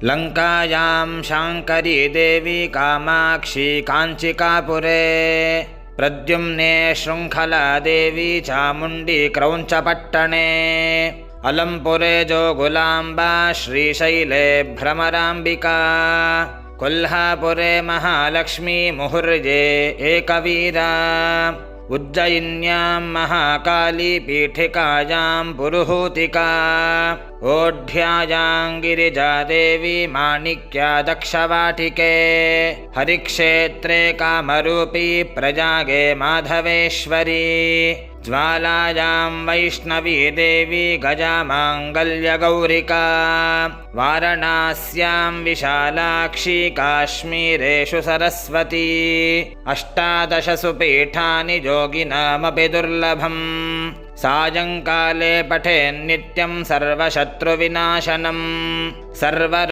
लङ्कायां शाङ्करी देवी कामाक्षी काञ्चिकापुरे प्रद्युम्ने शृङ्खला देवी चामुण्डी क्रौञ्चपट्टणे अलम्पुरे जोगुलाम्बा श्रीशैले भ्रमराम्बिका कोल्हापुरे महालक्ष्मी मुहुर्ये एकवीरा उज्जयिन्यां महाकाली पीठिकायां पुरुहूतिका ओढ्यायां गिरिजा देवी माणिक्या दक्षवाटिके हरिक्षेत्रे कामरूपी प्रजागे माधवेश्वरी ज्वालायां वैष्णवी देवी गजामाङ्गल्यगौरिका वारणास्यां विशालाक्षी काश्मीरेषु सरस्वती अष्टादशसु पीठानि योगिनामपि दुर्लभम् सायङ्काले पठेन्नित्यं सर्वशत्रुविनाशनम्